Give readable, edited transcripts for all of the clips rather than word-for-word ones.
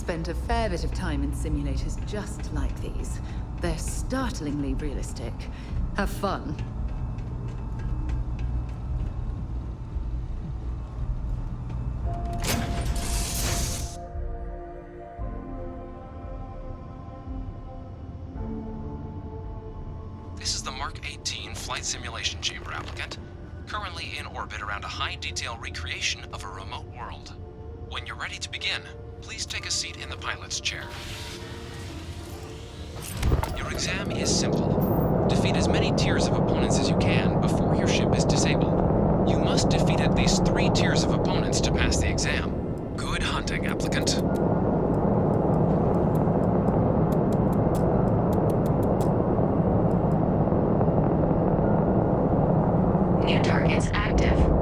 spent a fair bit of time in simulators just like these. They're startlingly realistic. Have fun. This is the Mark 18 Flight Simulation Chamber applicant, currently in orbit around a high-detail recreation of a remote world. When you're ready to begin, please take a seat in the pilot's chair. Your exam is simple. Defeat as many tiers of opponents as you can before your ship is disabled. You must defeat at least 3 tiers of opponents to pass the exam. Good hunting, applicant. New targets active.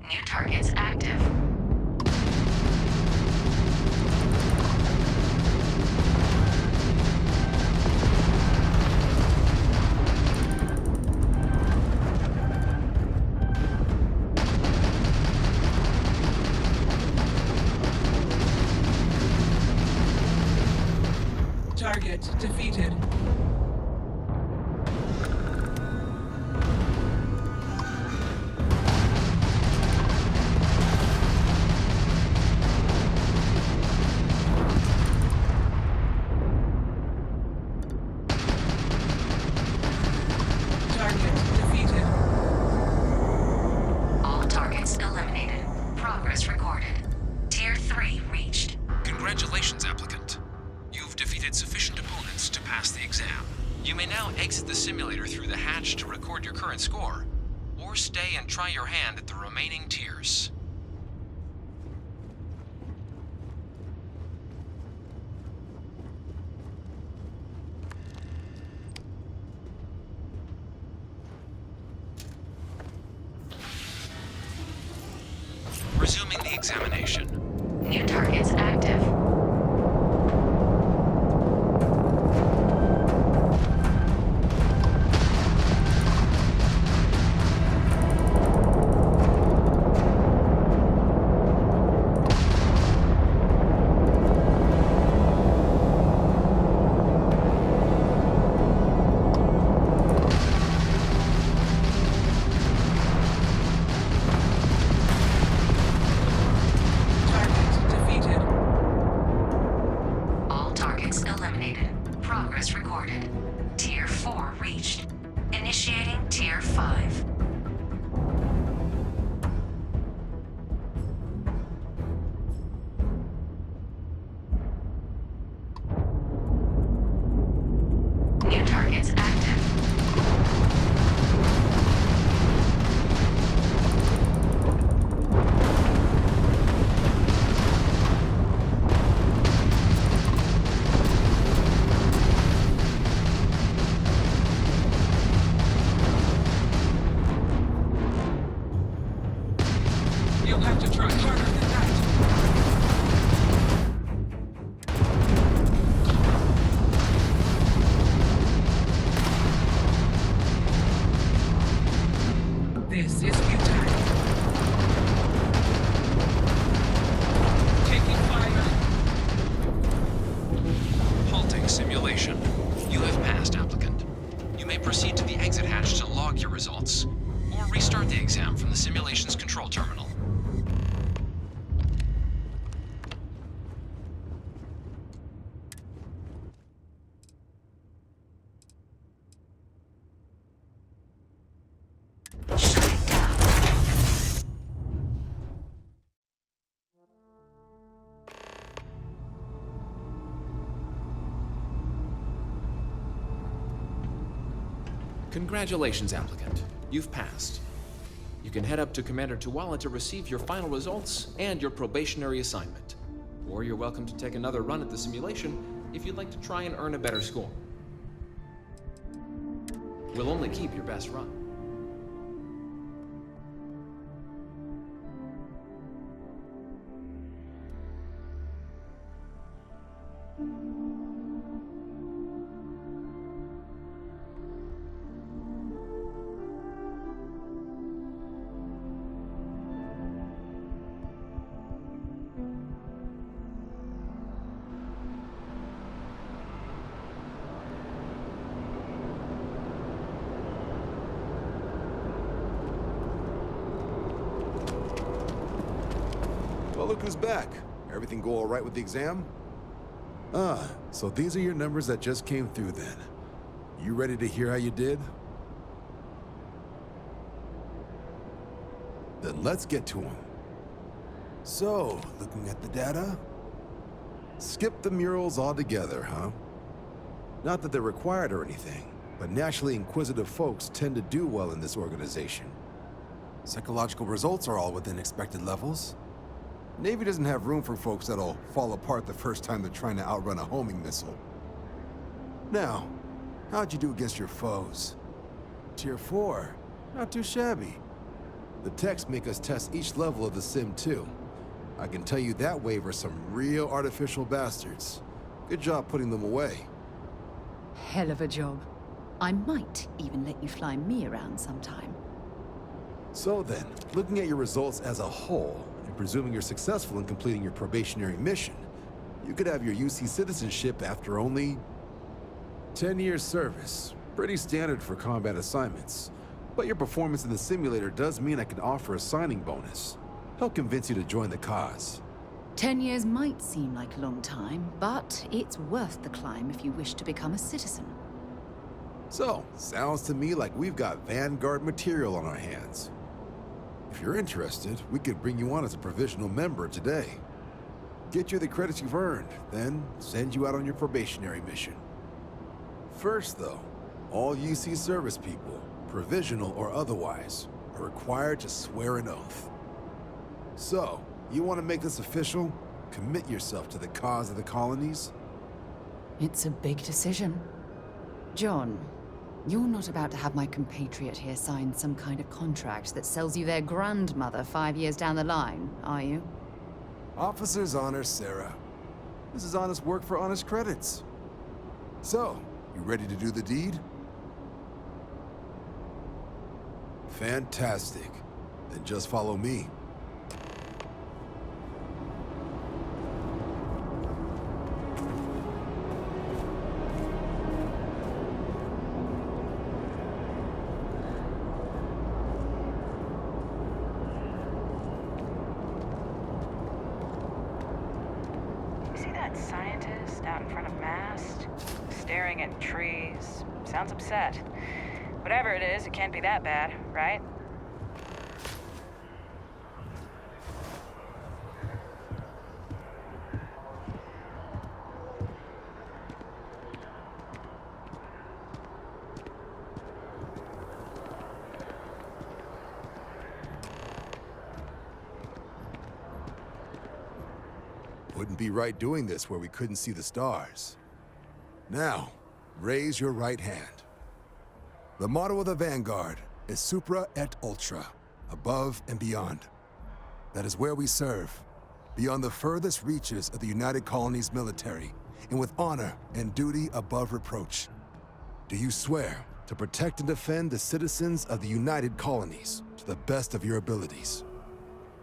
New targets active. Target defeated. Congratulations, applicant. You've defeated sufficient opponents to pass the exam. You may now exit the simulator through the hatch to record your current score, or stay and try your hand at the remaining tiers. Resuming the examination. New targets active. Progress recorded. Tier 4 reached. Initiating Tier 5. New targets active. Warning simulation. You have passed, applicant. You may proceed to the exit hatch to log your results, or restart the exam from the simulation's control terminal. Shutting down. Congratulations, applicant. You've passed. You can head up to Commander Tuwala to receive your final results and your probationary assignment. Or you're welcome to take another run at the simulation if you'd like to try and earn a better score. We'll only keep your best run. Well, look who's back. Everything go all right with the exam? Ah, so these are your numbers that just came through then. You ready to hear how you did? Then let's get to them. So, looking at the data? Skip the murals altogether, huh? Not that they're required or anything, but naturally inquisitive folks tend to do well in this organization. Psychological results are all within expected levels. Navy doesn't have room for folks that'll fall apart the first time they're trying to outrun a homing missile. Now, how'd you do against your foes? Tier 4, not too shabby. The techs make us test each level of the sim too. I can tell you that wave are some real artificial bastards. Good job putting them away. Hell of a job. I might even let you fly me around sometime. So then, looking at your results as a whole, and presuming you're successful in completing your probationary mission, you could have your UC citizenship after only 10 years service. Pretty standard for combat assignments. But your performance in the simulator does mean I can offer a signing bonus. Help convince you to join the cause. 10 years might seem like a long time, but it's worth the climb if you wish to become a citizen. So, sounds to me like we've got Vanguard material on our hands. If you're interested, we could bring you on as a provisional member today. Get you the credits you've earned, then send you out on your probationary mission. First though, all UC service people, provisional or otherwise, are required to swear an oath. So, you want to make this official? Commit yourself to the cause of the colonies? It's a big decision. John, you're not about to have my compatriot here sign some kind of contract that sells you their grandmother 5 years down the line, are you? Officer's honor, Sarah. This is honest work for honest credits. So, you ready to do the deed? Fantastic. Then just follow me. See that scientist out in front of mast? Staring at trees. Sounds upset. Whatever it is, it can't be that bad, right? Wouldn't be right doing this where we couldn't see the stars. Now, raise your right hand. The motto of the Vanguard is Supra et Ultra, above and beyond. That is where we serve, beyond the furthest reaches of the United Colonies military, and with honor and duty above reproach. Do you swear to protect and defend the citizens of the United Colonies to the best of your abilities?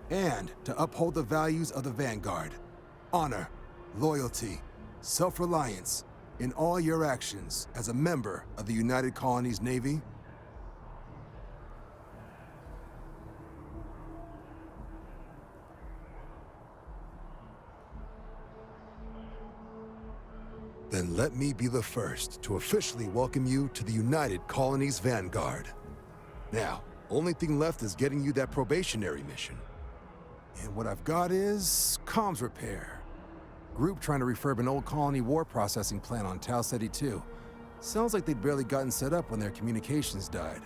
And to uphold the values of the Vanguard: honor, loyalty, self-reliance, in all your actions as a member of the United Colonies Navy? Then let me be the first to officially welcome you to the United Colonies Vanguard. Now, only thing left is getting you that probationary mission. And what I've got is comms repair. Group trying to refurb an old colony war processing plant on Tau Ceti 2. Sounds like they'd barely gotten set up when their communications died.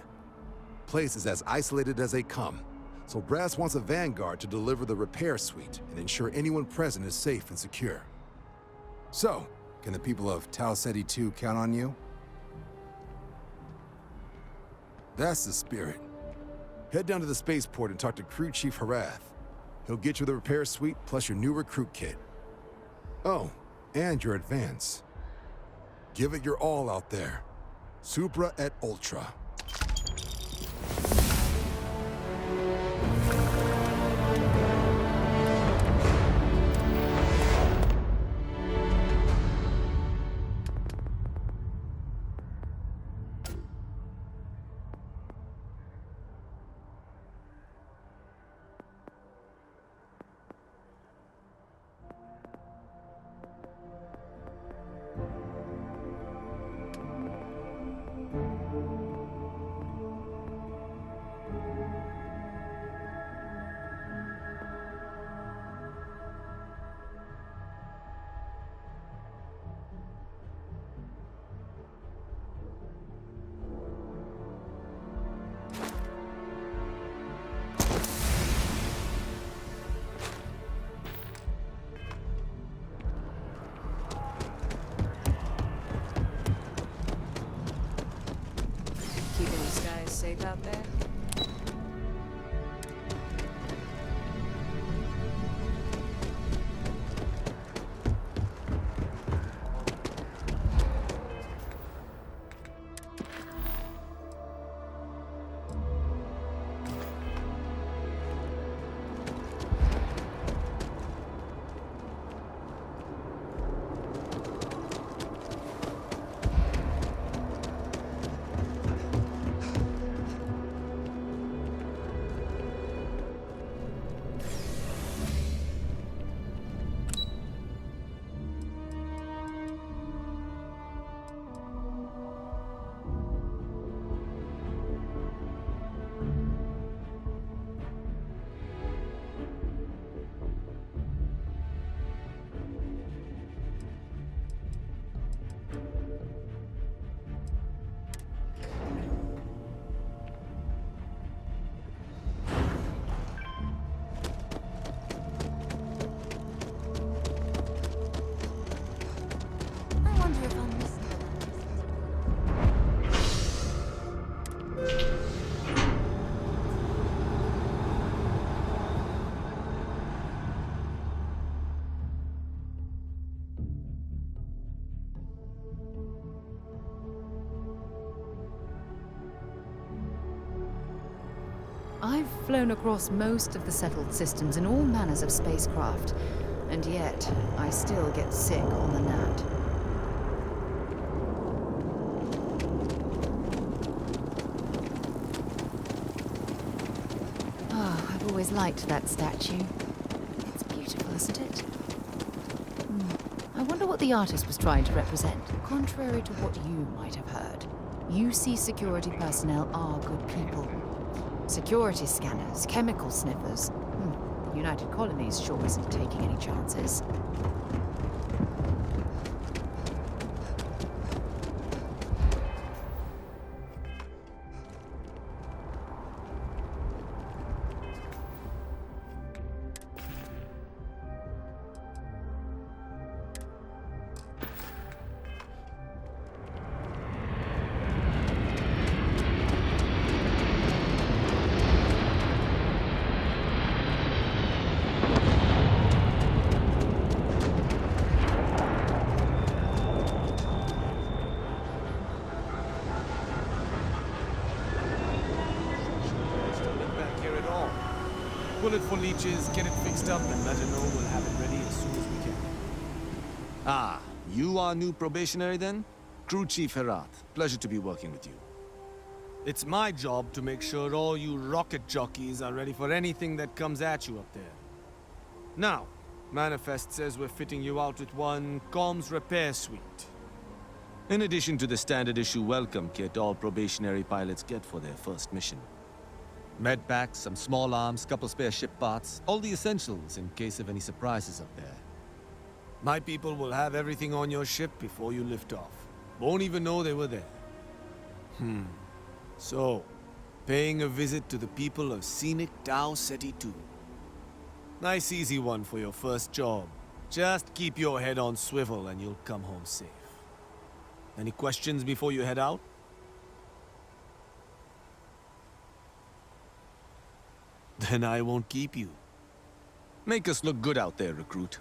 Place is as isolated as they come, so Brass wants a Vanguard to deliver the repair suite and ensure anyone present is safe and secure. So, can the people of Tau Ceti 2 count on you? That's the spirit. Head down to the spaceport and talk to Crew Chief Harath. He'll get you the repair suite plus your new recruit kit. Oh, and your advance. Give it your all out there. Supra et Ultra. Keeping the skies safe out there? I wonder if I'm missing. I've flown across most of the settled systems in all manners of spacecraft, and yet I still get sick on the Nat. Oh, I've always liked that statue. It's beautiful, isn't it? I wonder what the artist was trying to represent. Contrary to what you might have heard, UC security personnel are good people. Security scanners, chemical sniffers. United Colonies sure isn't taking any chances. Pull it for leeches, get it fixed up, and let her know we'll have it ready as soon as we can. Ah, you our new probationary then? Crew Chief Herat, pleasure to be working with you. It's my job to make sure all you rocket jockeys are ready for anything that comes at you up there. Now, Manifest says we're fitting you out with one comms repair suite. In addition to the standard issue welcome kit all probationary pilots get for their first mission. Med packs, some small arms, couple spare ship parts, all the essentials in case of any surprises up there. My people will have everything on your ship before you lift off. Won't even know they were there. So, paying a visit to the people of scenic Tau Ceti 2. Nice easy one for your first job. Just keep your head on swivel and you'll come home safe. Any questions before you head out? Then I won't keep you. Make us look good out there, recruit.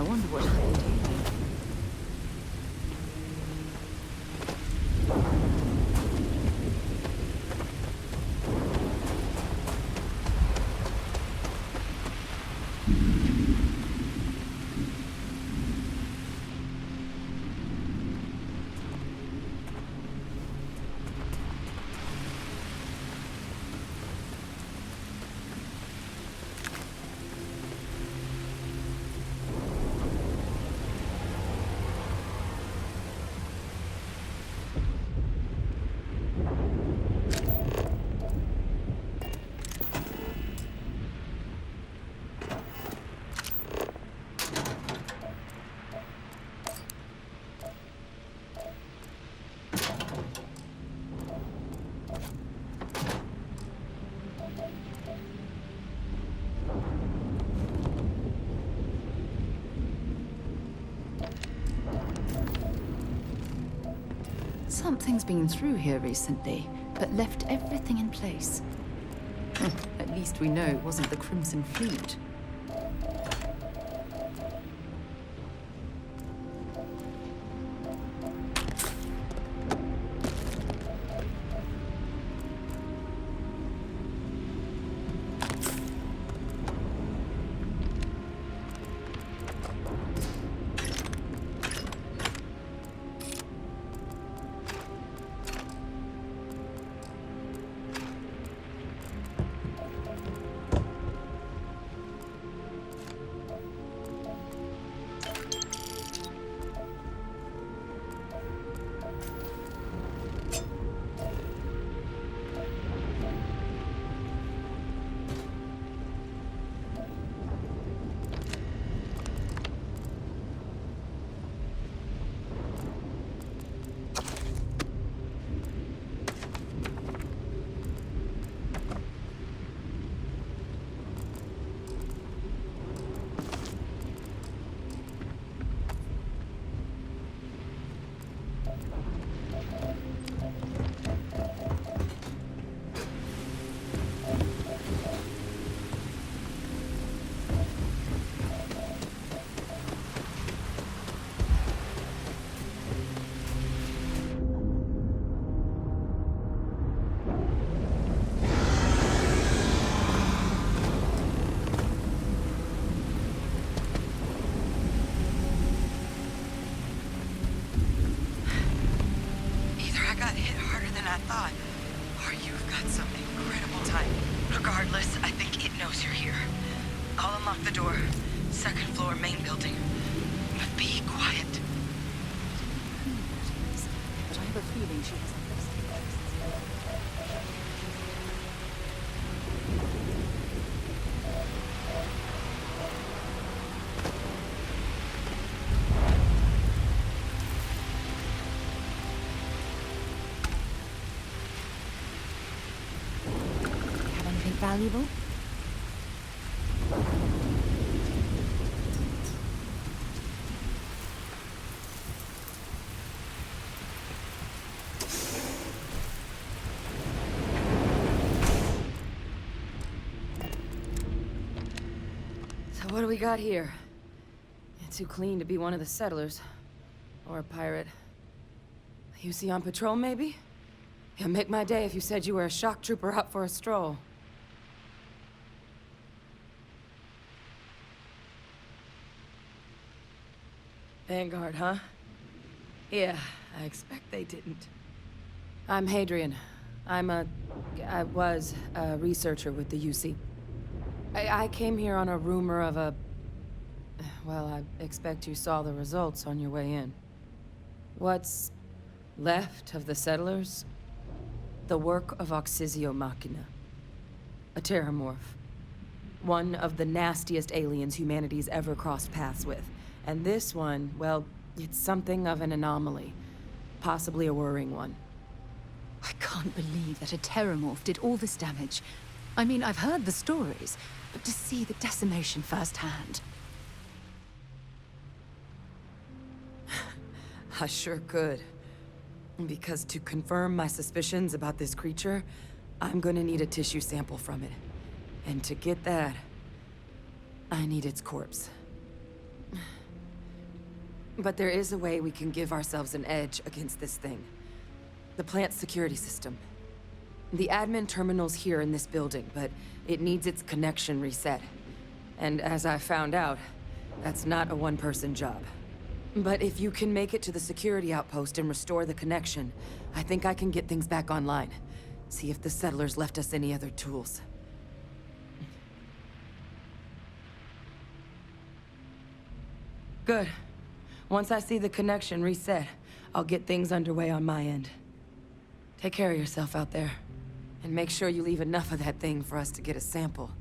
I wonder what happened here. Something's been through here recently, but left everything in place. At least we know it wasn't the Crimson Fleet. I thought. Or you've got some incredible timing. Regardless, I think it knows you're here. I'll unlock the door. Second floor, main building. But be quiet. But I have a feeling she has valuable? So what do we got here? It's too clean to be one of the settlers. Or a pirate. You see on patrol, maybe? Yeah, make my day if you said you were a shock trooper out for a stroll. Vanguard, huh? Yeah, I expect they didn't. I'm Hadrian. I was a researcher with the UC. I came here on a rumor of a... Well, I expect you saw the results on your way in. What's left of the settlers? The work of Oxysio Machina. A terramorph. One of the nastiest aliens humanity's ever crossed paths with. And this one, well, it's something of an anomaly. Possibly a worrying one. I can't believe that a terramorph did all this damage. I mean, I've heard the stories, but to see the decimation firsthand. I sure could. Because to confirm my suspicions about this creature, I'm gonna need a tissue sample from it. And to get that, I need its corpse. But there is a way we can give ourselves an edge against this thing. The plant's security system. The admin terminal's here in this building, but it needs its connection reset. And as I found out, that's not a one-person job. But if you can make it to the security outpost and restore the connection, I think I can get things back online. See if the settlers left us any other tools. Good. Once I see the connection reset, I'll get things underway on my end. Take care of yourself out there. And make sure you leave enough of that thing for us to get a sample.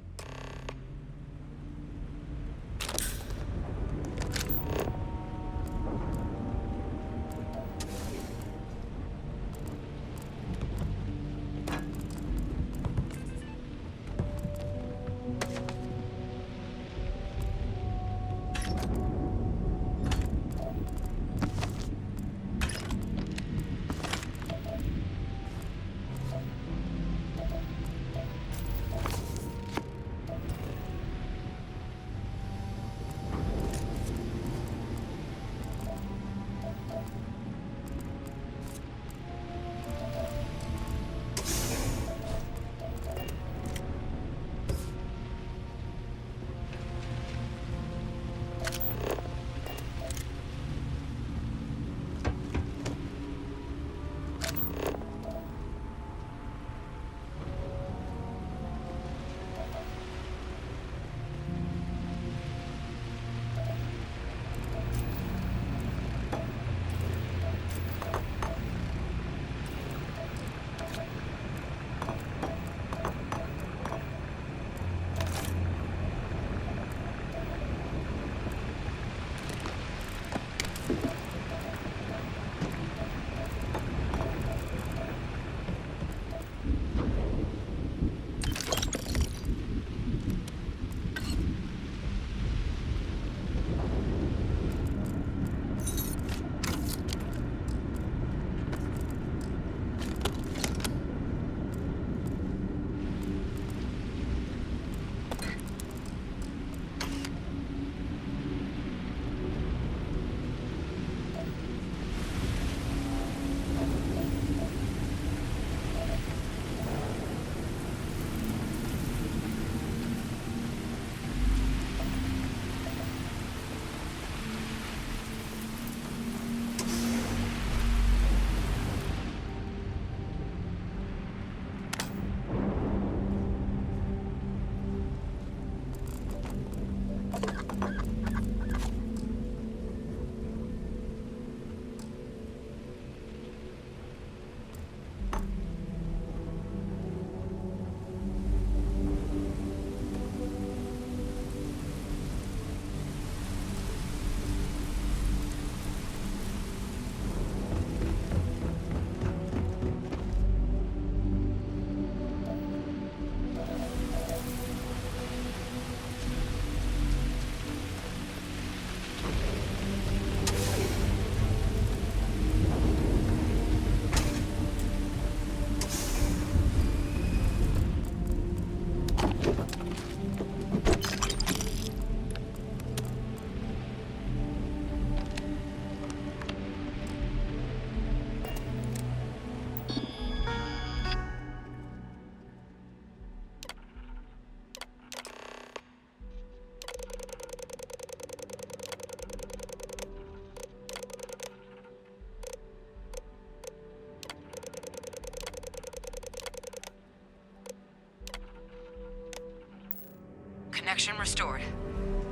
Connection restored.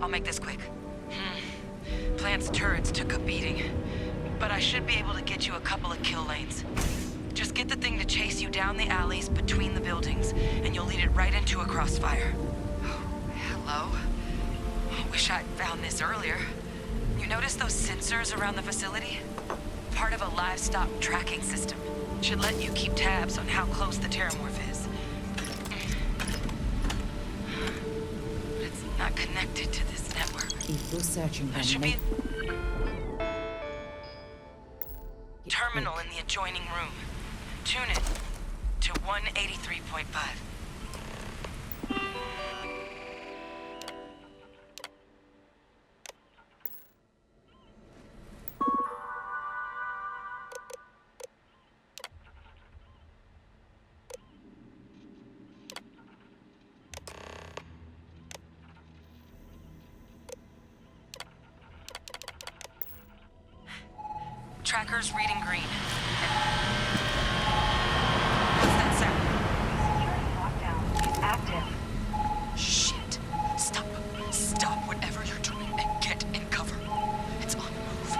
I'll make this quick. Plant's turrets took a beating, but I should be able to get you a couple of kill lanes. Just get the thing to chase you down the alleys between the buildings, and you'll lead it right into a crossfire. Oh, hello. I wish I'd found this earlier. You notice those sensors around the facility? Part of a livestock tracking system. Should let you keep tabs on how close the terramorph is. But it's not connected to this network. If you're searching, There then should be make... a terminal in the adjoining room. Tune in to 183.5. Marker's reading green. What's that sound? Security lockdown is active. Shit. Stop. Stop whatever you're doing and get in cover. It's on the move.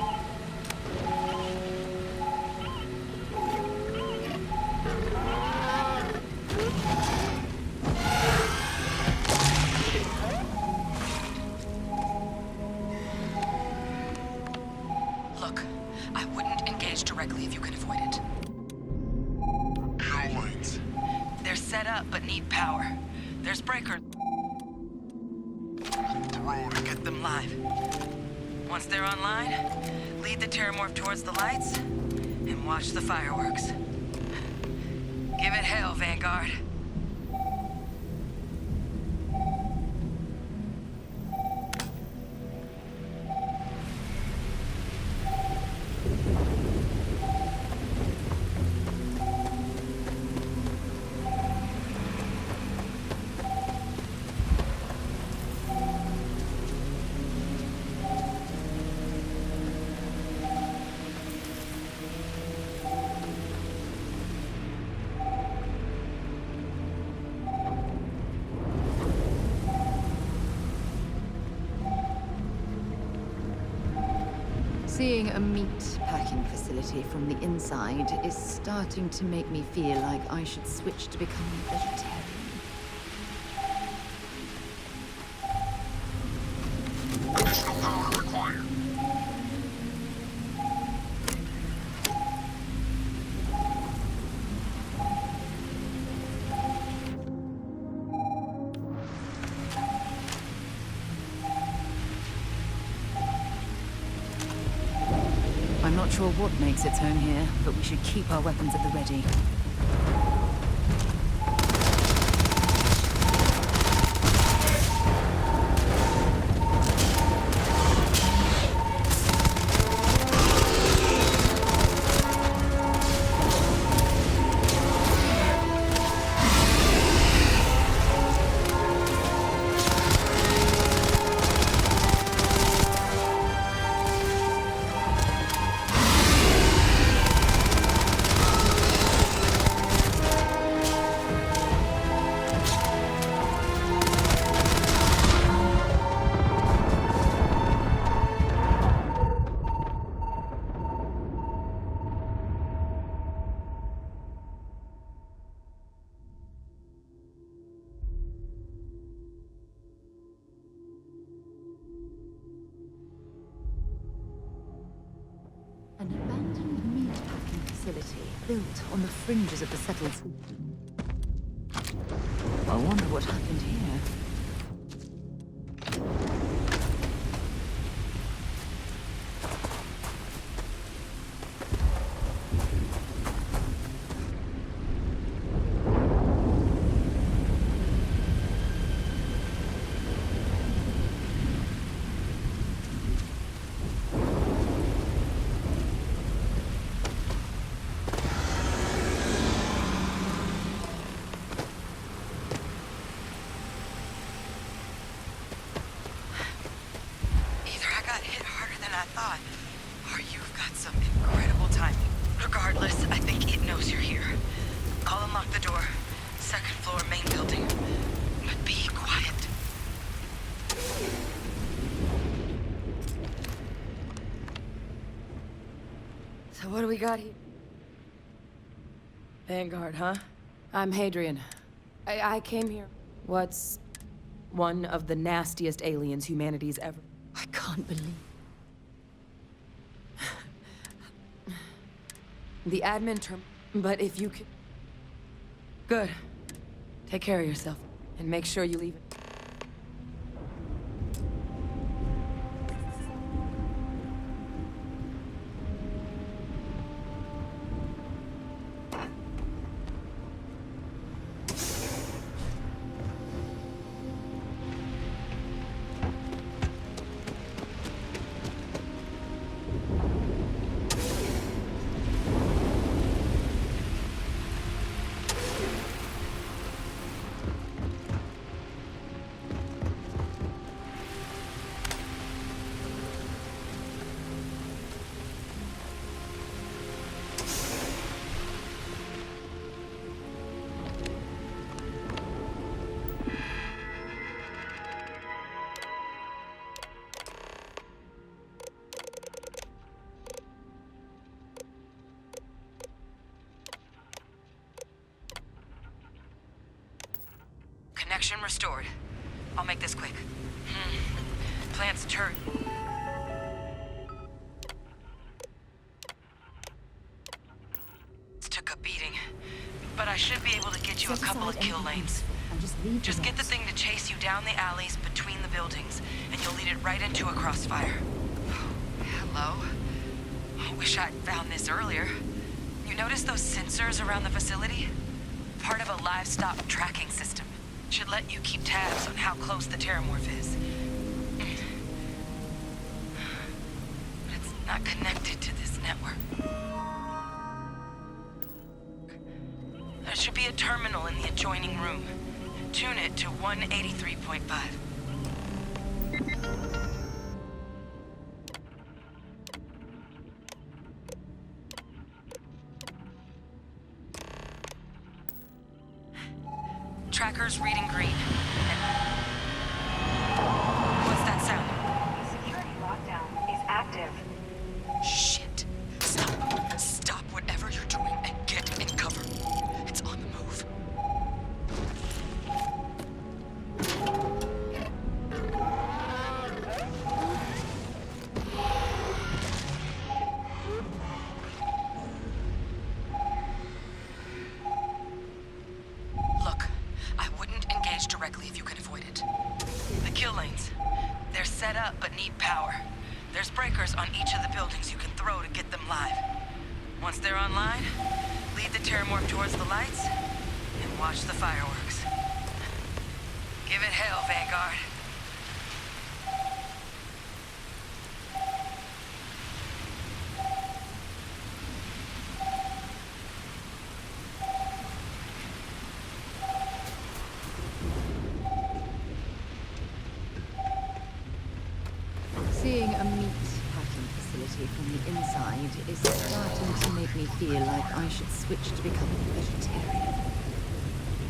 Look, I wouldn't engage directly if you can avoid it. Right. They're set up but need power. There's breakers. Throw to Get them live. Once they're online, lead the Terramorph towards the lights and watch the fireworks. Give it hell, Vanguard. Seeing a meat packing facility from the inside is starting to make me feel like I should switch to becoming a vegetarian. Additional power required. I'm not sure what makes its home here, but we should keep our weapons at the ready. An abandoned meatpacking facility built on the fringes of the settled. I wonder what happened here. Either I got hit harder than I thought, or you've got some incredible timing. Regardless, I think it knows you're here. I'll unlock the door. Second floor, main building. But be quiet. So what do we got here? Vanguard, huh? I'm Hadrian. I came here. What's one of the nastiest aliens humanity's ever... I can't believe. The admin term... But if you could... Good. Take care of yourself. And make sure you leave it. restored. I'll make this quick. Plant's turret. Took a beating, but I should be able to get you a couple of kill lanes. Just get the thing to chase you down the alleys between the buildings, and you'll lead it right into a crossfire. Hello? I wish I'd found this earlier. You notice those sensors around the facility? Part of a livestock tracking system. Should let you keep tabs on how close the terramorph is. But it's not connected to this network. There should be a terminal in the adjoining room. Tune it to 183.5. Tracker's reading green. What's that sound? Security lockdown is active. Shit. Stop. Stop whatever you're doing and get in cover. It's on the move. Look, I wouldn't engage directly if you can avoid it. The kill lanes. They're set up but need power. There's breakers on each of the buildings you can throw to get them live. Once they're online, lead the terramorph towards the lights and watch the fireworks. Give it hell, Vanguard. Seeing a meat packing facility from the inside is starting to make me feel like I should switch to becoming a vegetarian.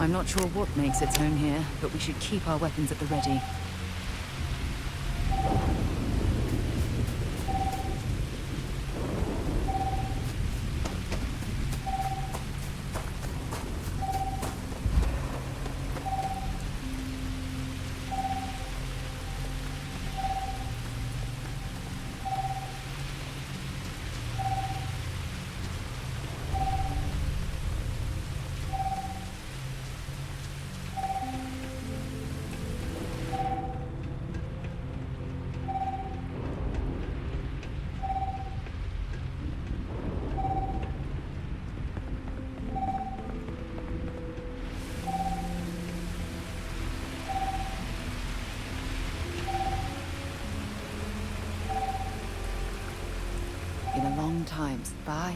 I'm not sure what makes its home here, but we should keep our weapons at the ready. Been a long time. Bye.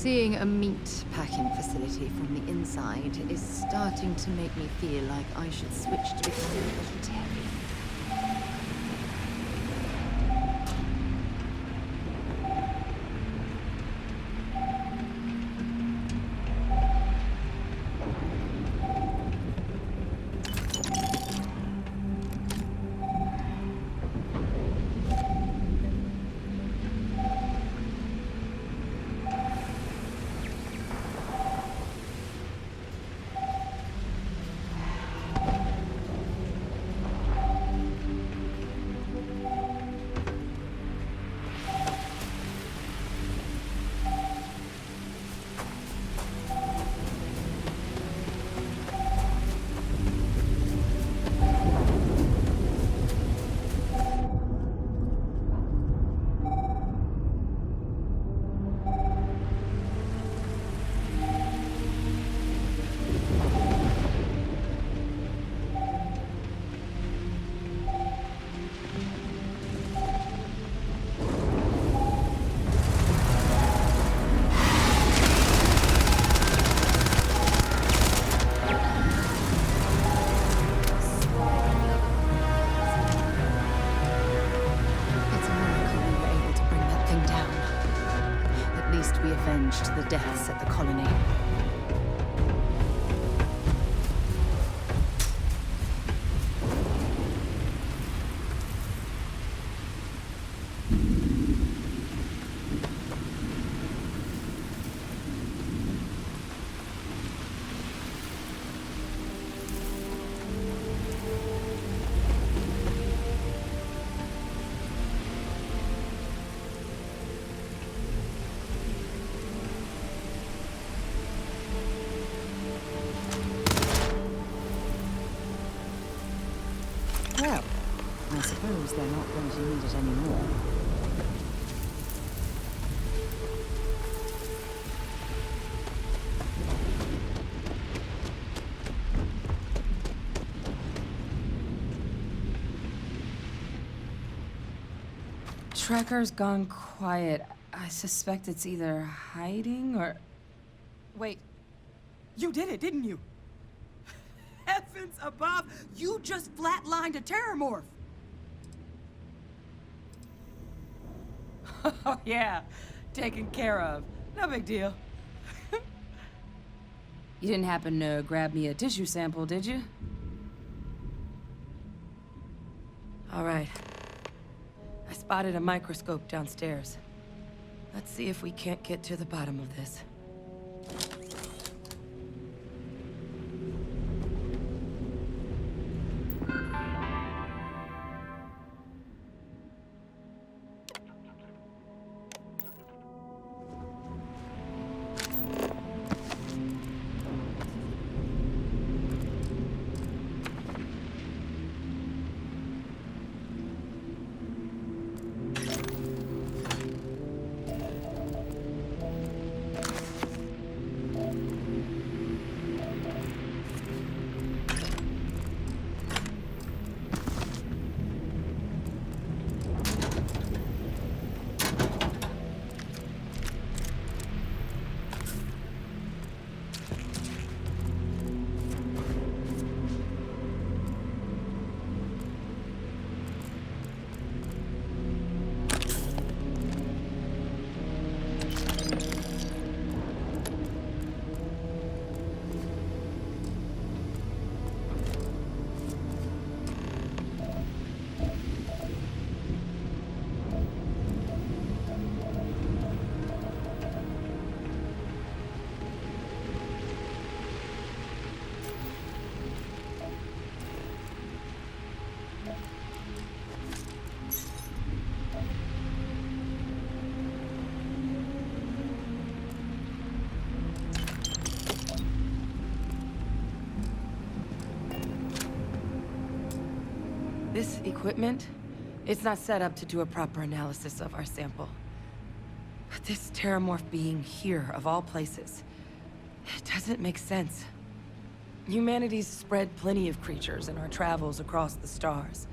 Seeing a meat packing facility from the inside is starting to make me feel like I should switch to becoming a vegetarian. The deaths at the colony. Well, I suppose they're not going to need it anymore. Trekker's gone quiet. I suspect it's either hiding or... Wait. You did it, didn't you? Heavens above! You just flatlined a terramorph! Oh, yeah. Taken care of. No big deal. You didn't happen to grab me a tissue sample, did you? All right. I spotted a microscope downstairs. Let's see if we can't get to the bottom of this. This equipment, it's not set up to do a proper analysis of our sample. But this terramorph being here, of all places, it doesn't make sense. Humanity's spread plenty of creatures in our travels across the stars.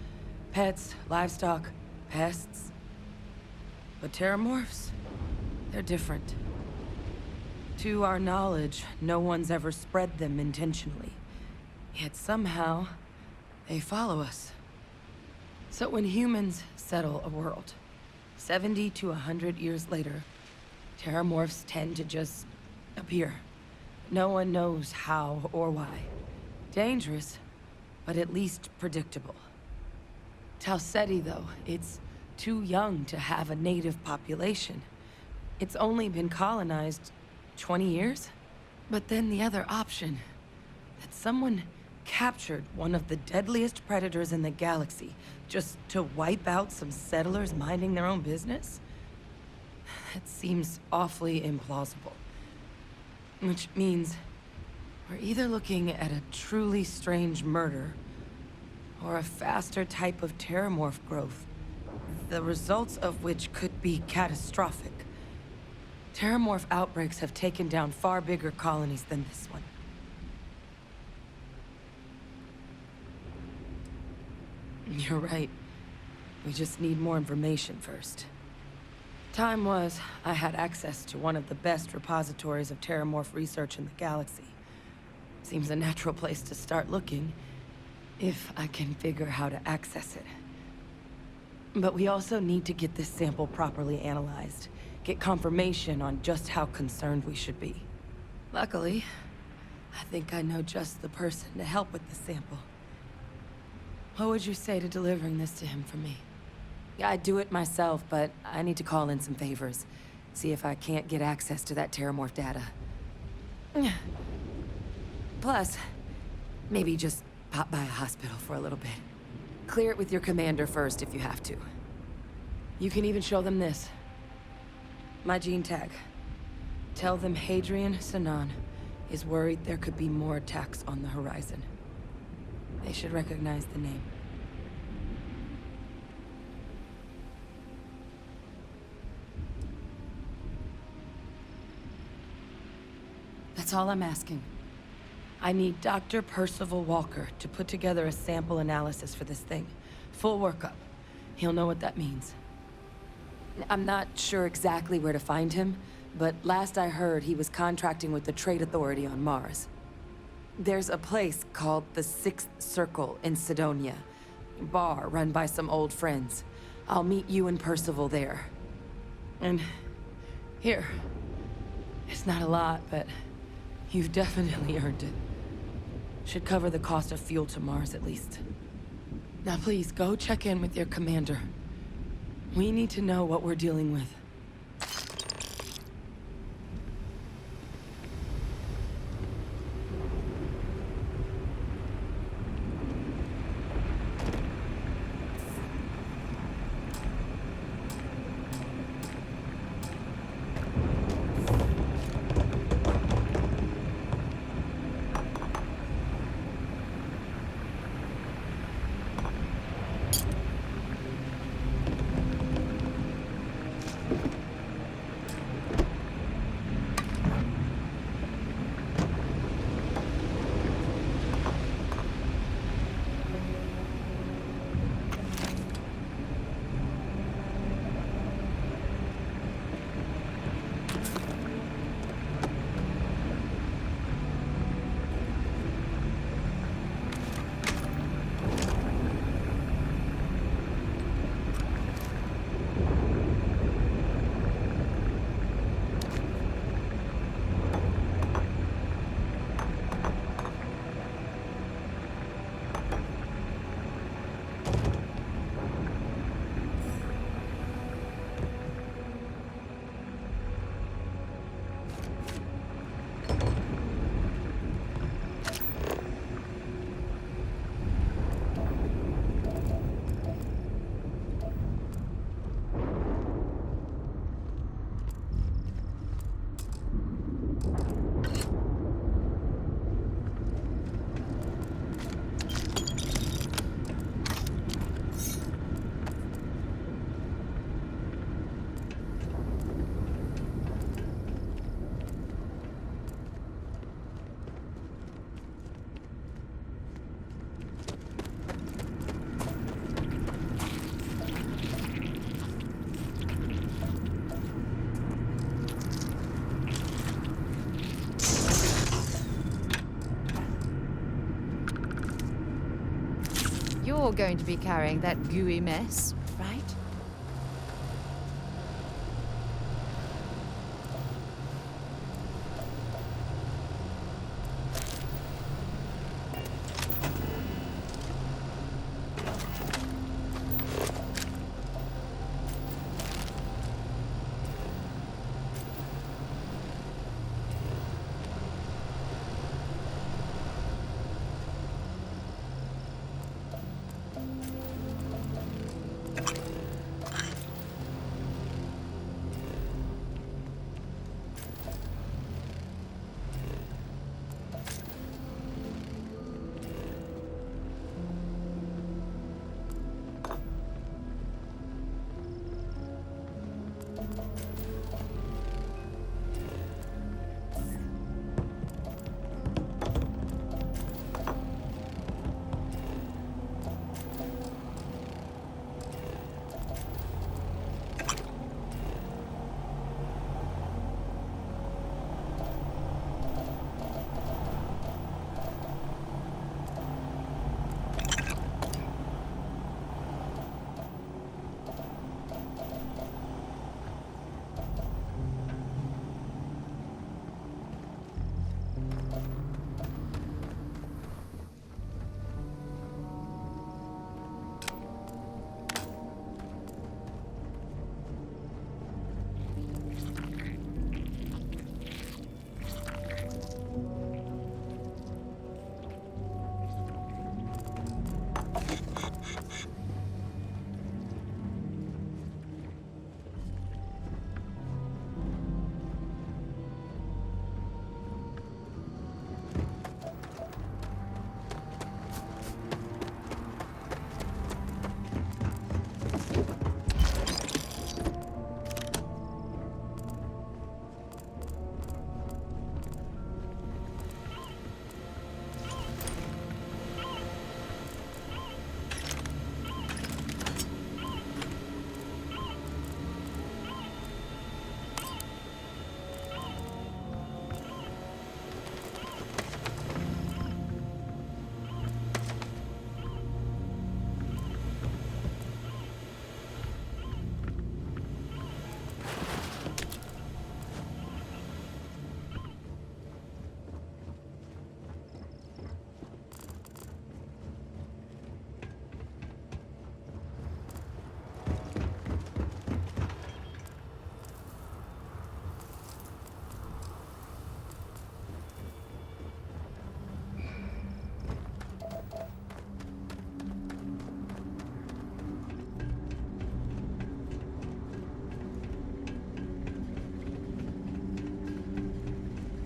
Pets, livestock, pests. But terramorphs, they're different. To our knowledge, no one's ever spread them intentionally. Yet somehow, they follow us. So when humans settle a world, 70 to 100 years later, terramorphs tend to just appear. No one knows how or why. Dangerous, but at least predictable. Tau Ceti, though, it's too young to have a native population. It's only been colonized 20 years? But then the other option, that someone captured one of the deadliest predators in the galaxy just to wipe out some settlers minding their own business? That seems awfully implausible. Which means we're either looking at a truly strange murder or a faster type of terramorph growth, the results of which could be catastrophic. Terramorph outbreaks have taken down far bigger colonies than this one. You're right. We just need more information first. Time was, I had access to one of the best repositories of terramorph research in the galaxy. Seems a natural place to start looking, if I can figure how to access it. But we also need to get this sample properly analyzed. Get confirmation on just how concerned we should be. Luckily, I think I know just the person to help with the sample. What would you say to delivering this to him for me? I'd do it myself, but I need to call in some favors. See if I can't get access to that terramorph data. Plus, maybe just pop by a hospital for a little bit. Clear it with your commander first if you have to. You can even show them this. My gene tag. Tell them Hadrian Sinan is worried there could be more attacks on the horizon. They should recognize the name. That's all I'm asking. I need Dr. Percival Walker to put together a sample analysis for this thing. Full workup. He'll know what that means. I'm not sure exactly where to find him, but last I heard he was contracting with the Trade Authority on Mars. There's a place called the Sixth Circle in Sidonia. Bar run by some old friends. I'll meet you and Percival there. And here. It's not a lot, but you've definitely earned it. Should cover the cost of fuel to Mars, at least. Now please, go check in with your commander. We need to know what we're dealing with. You're going to be carrying that gooey mess, right?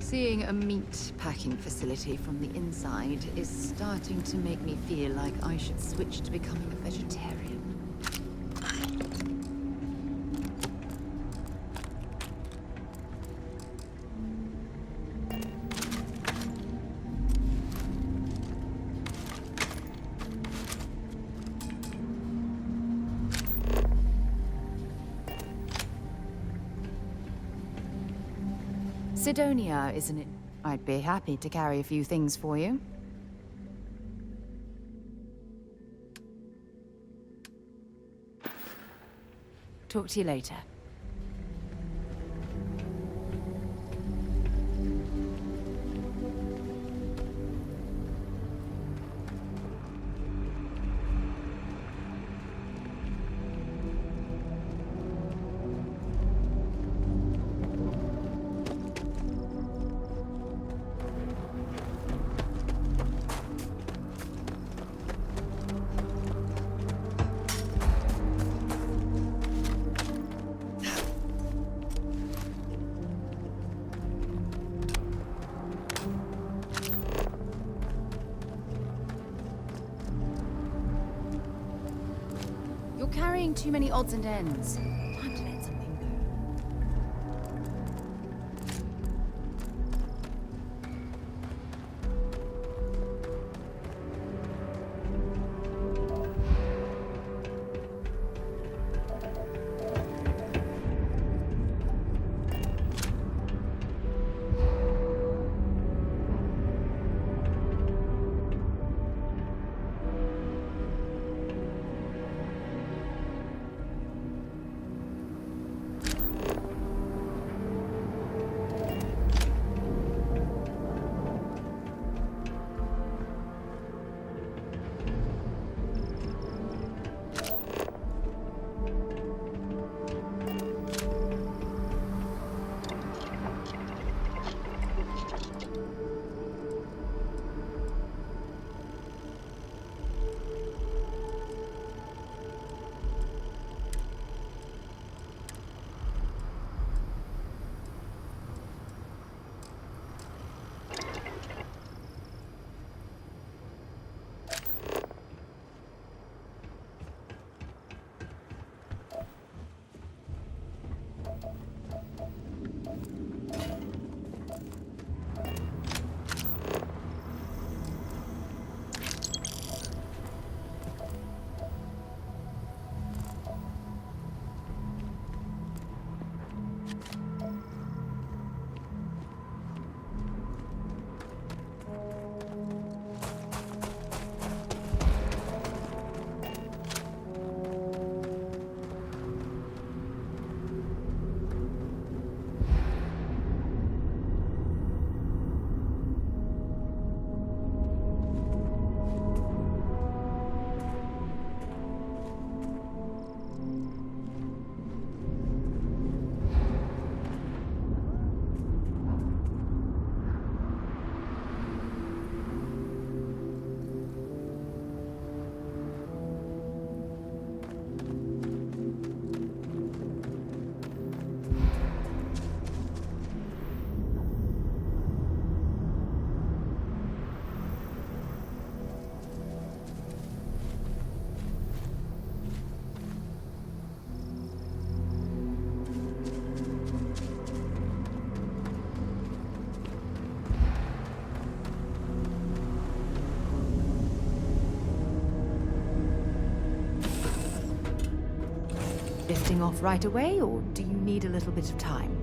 Seeing a meat packing facility from the inside is starting to make me feel like I should switch to becoming a vegetarian. Sidonia, isn't it? I'd be happy to carry a few things for you. Talk to you later. Carrying too many odds and ends. Time to let something go. lifting off right away, or do you need a little bit of time?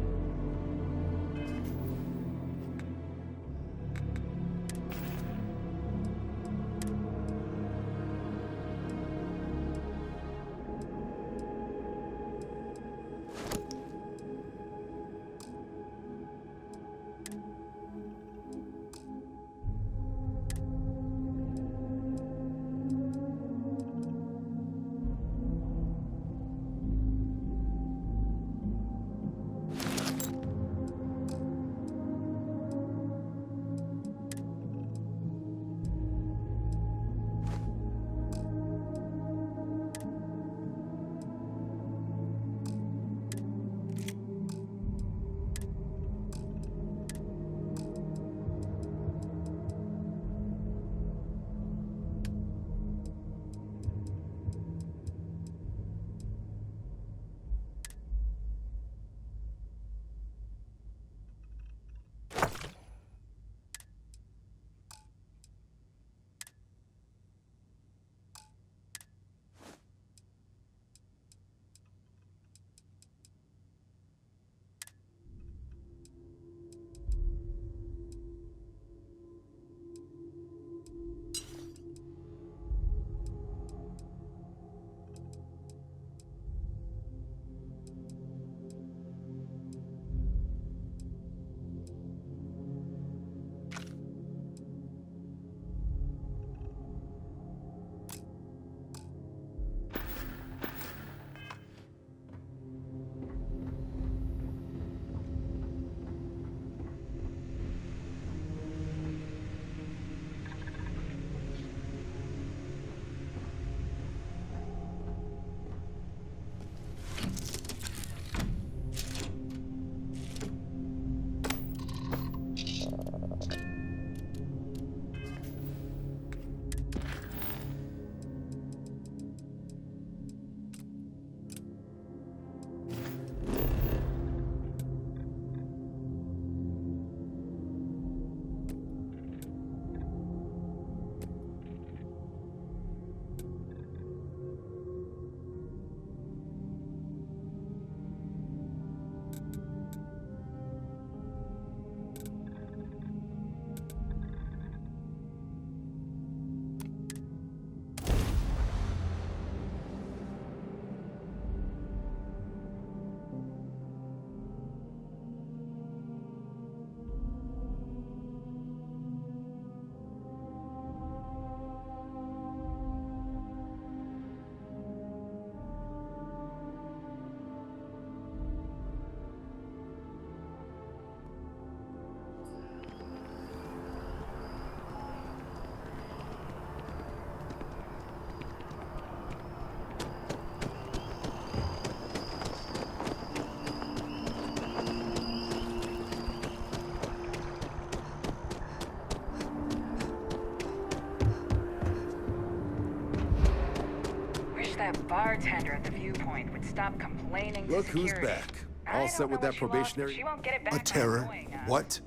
That bartender at the viewpoint would stop complaining to Look who's security. back. I All don't set know with what that she lost, but probationary... she won't get it back A by terror? annoying us. What?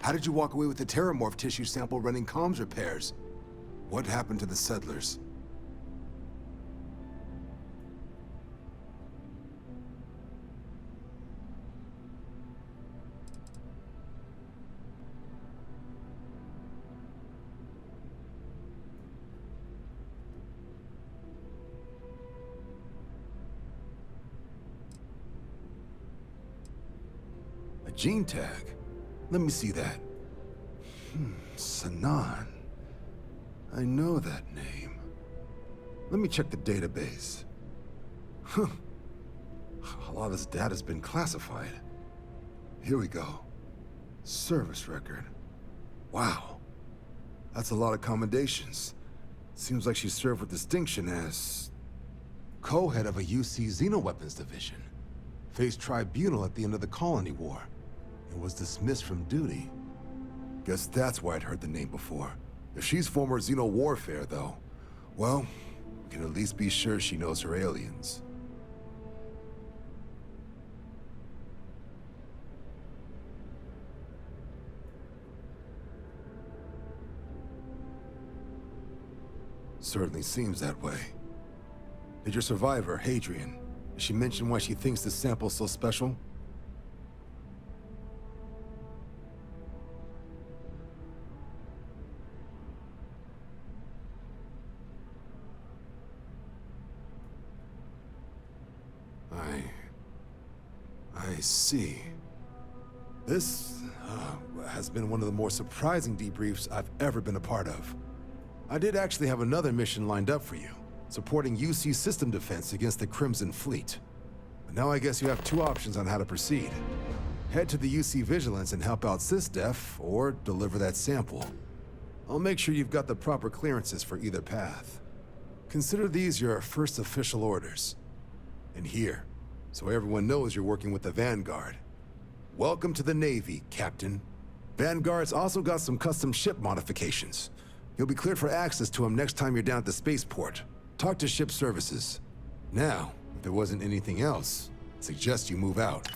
How did you walk away with the terramorph tissue sample running comms repairs? What happened to the settlers? A gene tag? Let me see that. Sanan. I know that name. Let me check the database. Huh. A lot of this data's been classified. Here we go. Service record. Wow. That's a lot of commendations. Seems like she served with distinction as... co-head of a UC Xenoweapons division. Faced tribunal at the end of the Colony War. And was dismissed from duty. Guess that's why I'd heard the name before. If she's former Xeno warfare, though, well, we can at least be sure she knows her aliens. Certainly seems that way. Did your survivor, Hadrian, Did she mention why she thinks this sample's so special? I see. This has been one of the more surprising debriefs I've ever been a part of. I did actually have another mission lined up for you, supporting UC system defense against the Crimson Fleet. But now I guess you have two options on how to proceed. Head to the UC Vigilance and help out SysDef, or deliver that sample. I'll make sure you've got the proper clearances for either path. Consider these your first official orders. And here, so everyone knows you're working with the Vanguard. Welcome to the Navy, Captain. Vanguard's also got some custom ship modifications. You'll be cleared for access to them next time you're down at the spaceport. Talk to ship services. Now, if there wasn't anything else, I'd suggest you move out.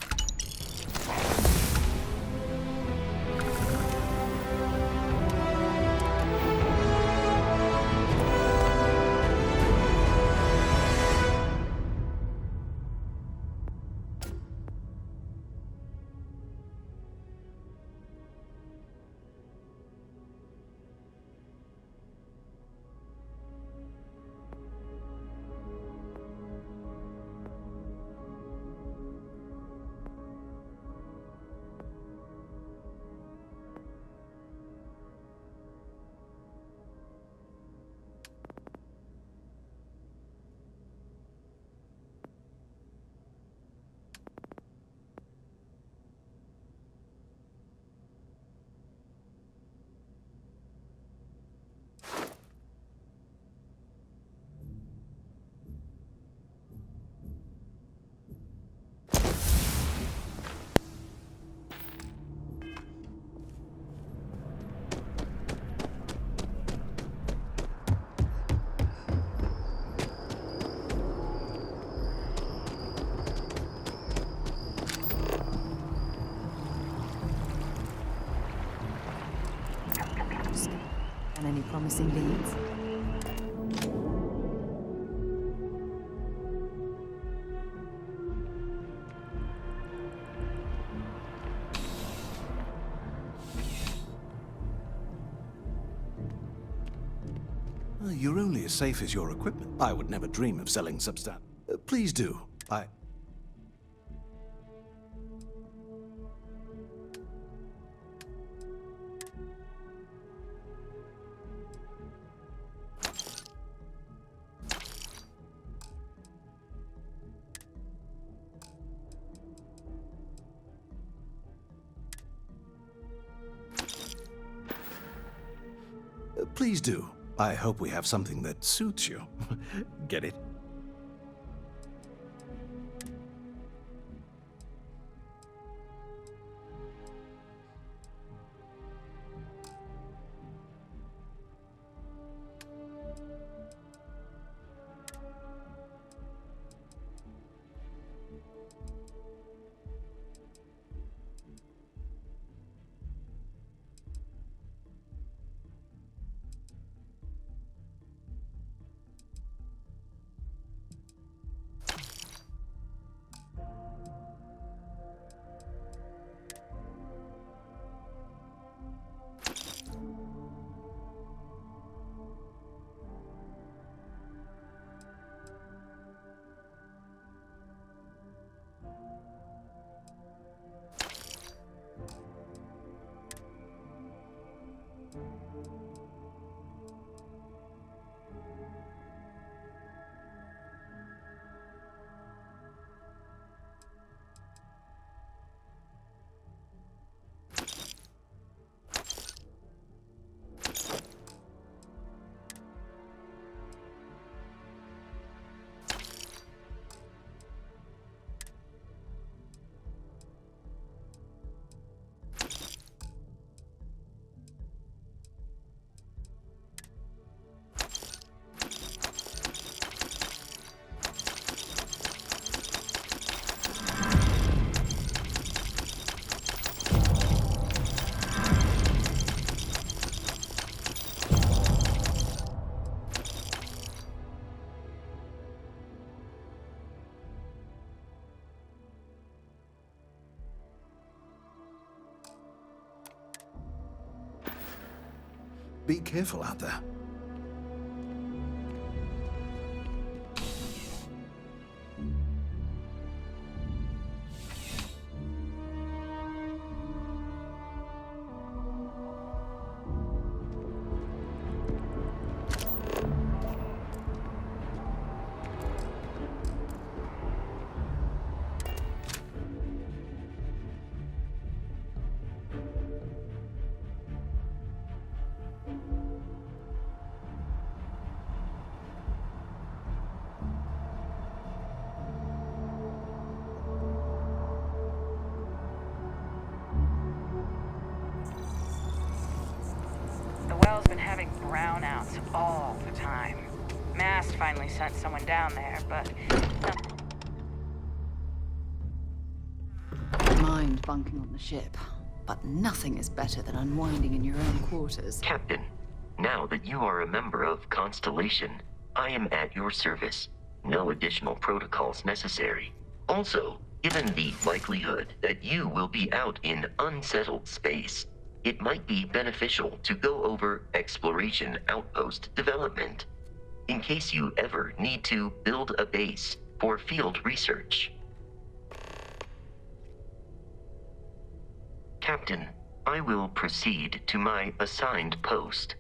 And any promising leads? You're only as safe as your equipment. I would never dream of selling substan. Please do. Please do. I hope we have something that suits you. Get it? Be careful out there. The well's been having brownouts all the time. Mast finally sent someone down there, but Mind bunking on the ship, but nothing is better than unwinding in your own quarters. Captain, now that you are a member of Constellation, I am at your service. No additional protocols necessary. Also, given the likelihood that you will be out in unsettled space, it might be beneficial to go over exploration outpost development, in case you ever need to build a base for field research. Captain, I will proceed to my assigned post.